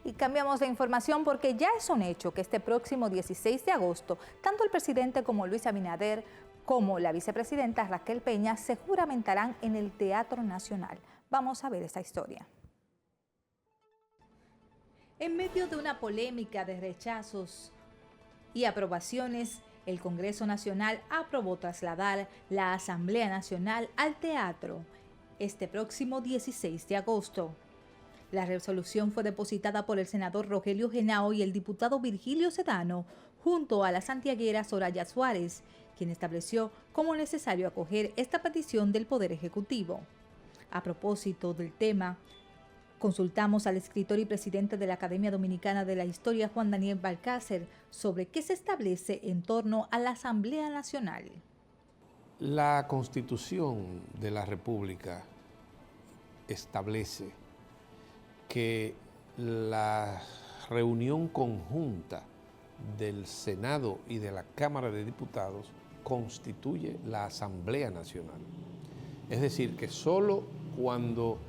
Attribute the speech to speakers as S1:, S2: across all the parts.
S1: Y cambiamos de información porque ya es un hecho que este próximo 16 de agosto, tanto el presidente como Luis Abinader como la vicepresidenta Raquel Peña se juramentarán en el Teatro Nacional. Vamos a ver esta historia. En medio de una polémica de rechazos y aprobaciones, el Congreso Nacional aprobó trasladar la Asamblea Nacional al teatro este próximo 16 de agosto. La resolución fue depositada por el senador Rogelio Henao y el diputado Virgilio Sedano, junto a la santiaguera Soraya Suárez, quien estableció como necesario acoger esta petición del Poder Ejecutivo. A propósito del tema, consultamos al escritor y presidente de la Academia Dominicana de la Historia, Juan Daniel Balcácer, sobre qué se establece en torno a la Asamblea Nacional.
S2: La Constitución de la República establece que la reunión conjunta del Senado y de la Cámara de Diputados constituye la Asamblea Nacional. Es decir, que solo cuando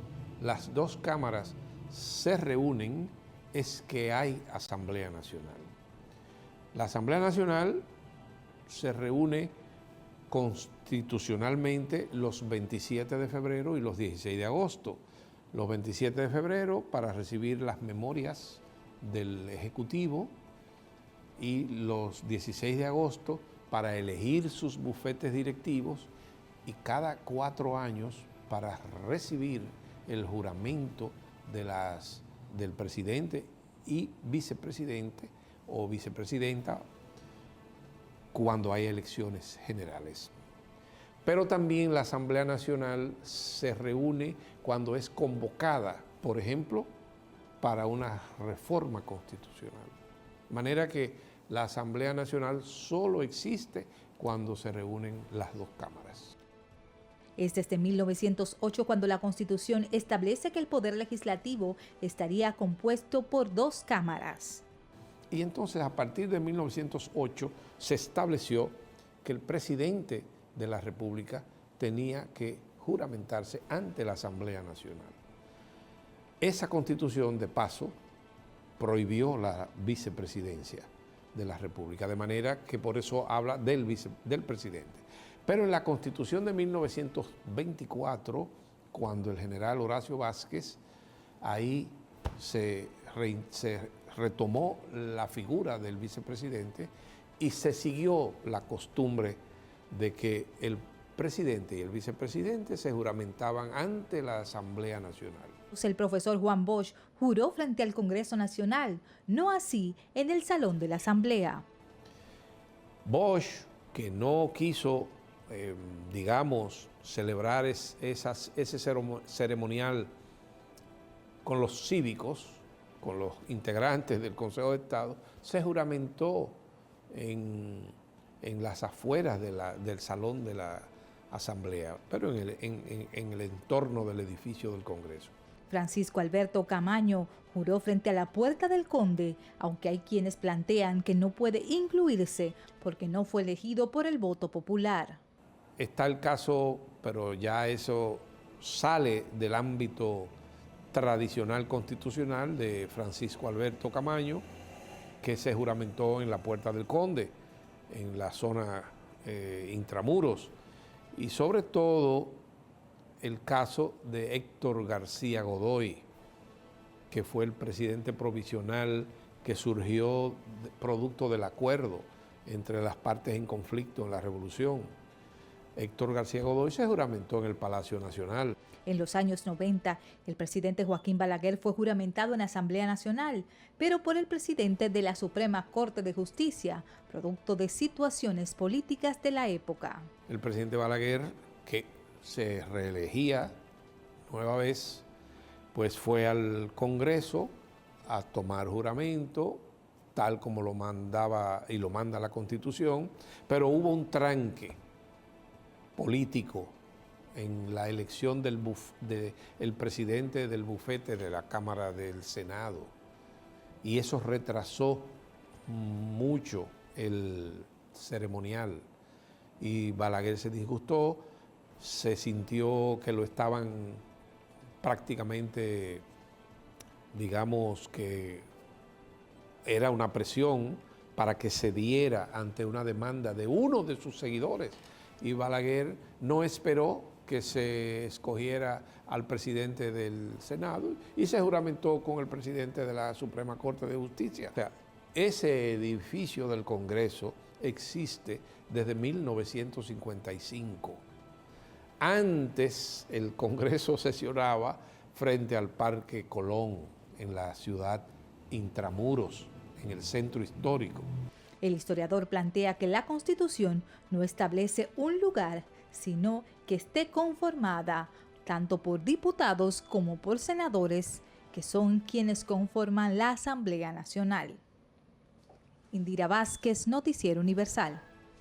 S2: las dos cámaras se reúnen es que hay Asamblea Nacional. La Asamblea Nacional se reúne constitucionalmente los 27 de febrero y los 16 de agosto. Los 27 de febrero para recibir las memorias del Ejecutivo y los 16 de agosto para elegir sus bufetes directivos y cada 4 años para recibir el juramento del presidente y vicepresidente o vicepresidenta cuando hay elecciones generales. Pero también la Asamblea Nacional se reúne cuando es convocada, por ejemplo, para una reforma constitucional. De manera que la Asamblea Nacional solo existe cuando se reúnen las dos cámaras.
S1: Es desde 1908 cuando la Constitución establece que el Poder Legislativo estaría compuesto por dos cámaras.
S2: Y entonces, a partir de 1908, se estableció que el presidente de la República tenía que juramentarse ante la Asamblea Nacional. Esa Constitución, de paso, prohibió la vicepresidencia de la República, de manera que por eso habla del presidente. Pero en la Constitución de 1924, cuando el general Horacio Vázquez, ahí se retomó la figura del vicepresidente y se siguió la costumbre de que el presidente y el vicepresidente se juramentaban ante la Asamblea Nacional.
S1: El profesor Juan Bosch juró frente al Congreso Nacional, no así en el Salón de la Asamblea.
S2: Bosch, que no quiso, digamos, celebrar ese ceremonial con los cívicos, con los integrantes del Consejo de Estado, se juramentó en las afueras del Salón de la Asamblea, pero en el entorno del edificio del Congreso.
S1: Francisco Alberto Camaño juró frente a la Puerta del Conde, aunque hay quienes plantean que no puede incluirse porque no fue elegido por el voto popular.
S2: Está el caso, pero ya eso sale del ámbito tradicional constitucional de Francisco Alberto Camaño, que se juramentó en la Puerta del Conde, en la zona intramuros, y sobre todo el caso de Héctor García Godoy, que fue el presidente provisional que surgió producto del acuerdo entre las partes en conflicto en la revolución. Héctor García Godoy se juramentó en el Palacio Nacional.
S1: En los años 90, el presidente Joaquín Balaguer fue juramentado en la Asamblea Nacional, pero por el presidente de la Suprema Corte de Justicia, producto de situaciones políticas de la época.
S2: El presidente Balaguer, que se reelegía nueva vez, pues fue al Congreso a tomar juramento, tal como lo mandaba y lo manda la Constitución, pero hubo un tranque político en la elección del presidente del bufete de la Cámara del Senado, y eso retrasó mucho el ceremonial, y Balaguer se disgustó, se sintió que lo estaban prácticamente digamos que era una presión para que se diera ante una demanda de uno de sus seguidores. Y Balaguer no esperó que se escogiera al presidente del Senado y se juramentó con el presidente de la Suprema Corte de Justicia. O sea, ese edificio del Congreso existe desde 1955. Antes el Congreso sesionaba frente al Parque Colón, en la ciudad intramuros, en el centro histórico.
S1: El historiador plantea que la Constitución no establece un lugar, sino que esté conformada tanto por diputados como por senadores, que son quienes conforman la Asamblea Nacional. Indira Vázquez, Noticiero Universal.